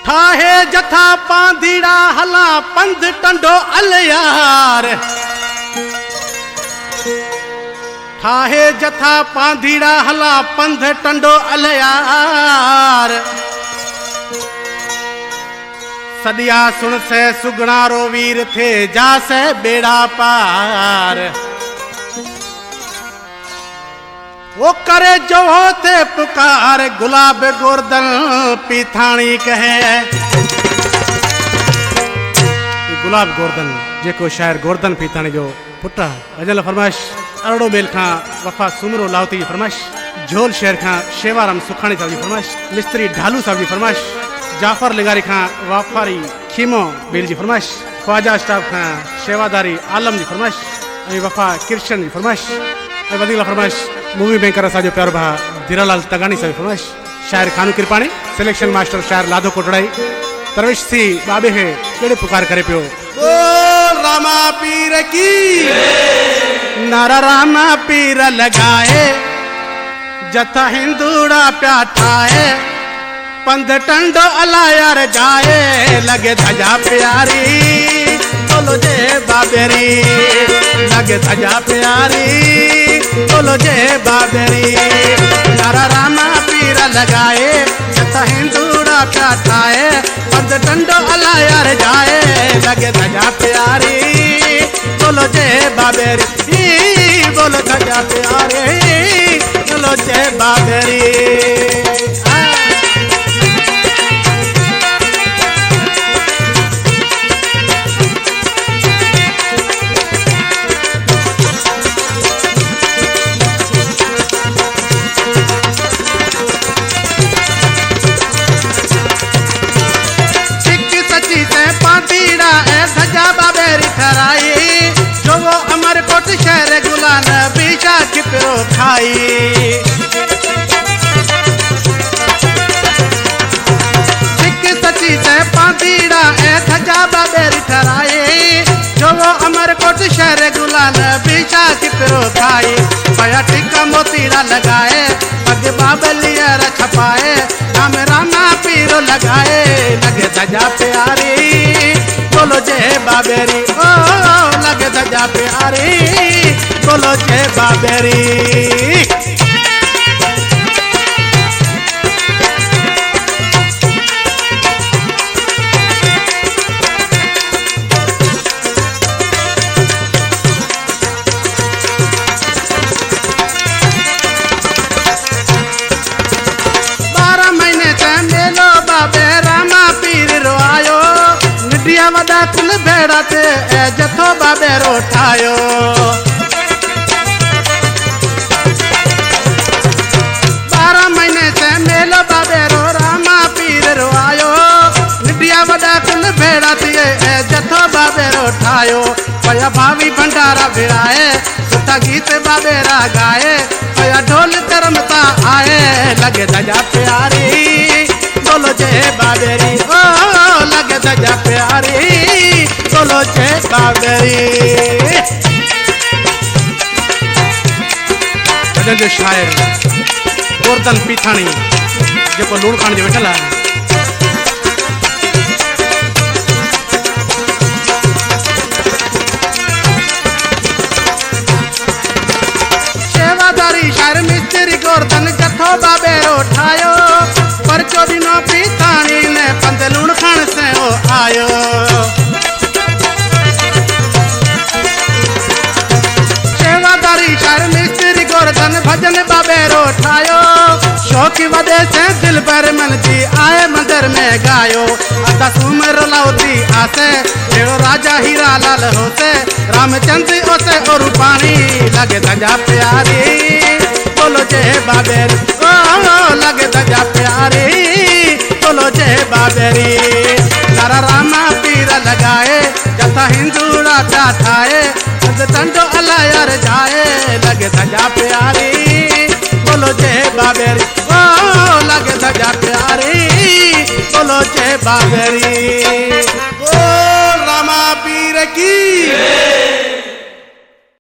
ठाहे जथा पांधीड़ा हला पंध टंडो अलयार। ठाहे जथा पांधीड़ा हला पंध टंडो अलयार। सदिया सुन से सुगणारो वीर थे जा से बेड़ा पार। वो करे जो होते पुकार गुलाब गोर्धन पीथाणी कहे। गुलाब गोर्धन जेको शायर गोर्धन पीथाणी जो पुट अजल फरमाइश अरड़ो मेल खां वफा सुमरो लावती जी फरमाइश। झोल शहर खां शेवाराम सुखाणी साहब जी फरमाइश। मिस्त्री ढालू साहब जी फरमाइश। जाफर लिगारी खां वाफारी खीमो बेल जी फरमाइश। ख्वाजा स्टाफ खां शेवादारी आलम जी फरमाइश। वफा कृष्ण जी फरमाइश। वधीक फरमाइश मूवी बैंकर असांजो प्यारो भा धीरालाल तगानी साहब फरमाइश। शायर खानू कृपाणी सिलेक्शन मास्टर शायर लाधो कोटड़ाई तरविश थी बाबे है केड़े पुकार करे पियो। बोल रामा पीर की नारा रामा पीर लगाए जथा हिंदूड़ा प्याठाए पंध टंडो अलायर जाए लगे धजा प्यारी बोलो जय बाबेरी लगे धजा प्यारी बोलो जय बाबेरी। नारा रामा पीर लगाए जथा हिंदूड़ा प्याठाए पंध टंडो अलायर जाए लगे धजा प्यारी बोलो जय बाबेरी बोलो धजा प्यारी बोलो जय बाबेरी। जो वो अमरकोट शहर गुलान बीजा किपरो खाई। सिख सची से पांतीड़ा ए धजा बाबेरी ठहराए जो वो अमरकोट शहर गुलान बीजा किपरो खाई। पया टिक्का मोतीड़ा लगाए पग बाबलियर छपाए नाम रामा पीरो लगाए लगे धजा प्यारी बोलो जय बाबेरी ओ लगे धजा प्यारी बोलो जय बाबेरी। वदा कुल भेड़ा ते जथो बाबेरो ठायो। 12 महीने से मेलो बाबेरो रामा पीर रो आयो। निडिया वदा कुल भेड़ा ते जथो बाबेरो ठायो। पया भावी भंडारा भिड़ाए सुठा गीत बाबेरा गाए पया ढोल करमता आए लगे धजा प्यारी बोलो जय बाबेरी ओ लगे धजा प्यारी बोलो जय बाबेरी। जो शायर गोर्धन पीथाणी जो लूण खाण जो वेठल है। शेवादारी शायर मिस्त्री गोर्धन जथो बाबेरो ठायो पर चोदिनो पीथाणी ने पंध लूण खाण से ओ आयो। शेवादारी शायर मिस्त्री गोर्धन भजन बाबेरो ठायो शौकी वदे से दिल पर मन जी आए मंदिर में ने गायो अदा सुमर लाउती आसे जेड़ो राजा हीरा लाल होसे रामचंद्र ओसे और पानी लगे सजा प्यारी बोलो जय बाबेरी ओ लगे सजा प्यारी बोलो जय बाबेरी नारा रामा पीर लगाए जथा हिंदूड़ा ठाए तंडो अलायर जाए लगे सजा प्यारी बोलो जय बाबेरी ओ लगे सजा प्यारी बोलो जय बाबेरी ओ रामा पीर की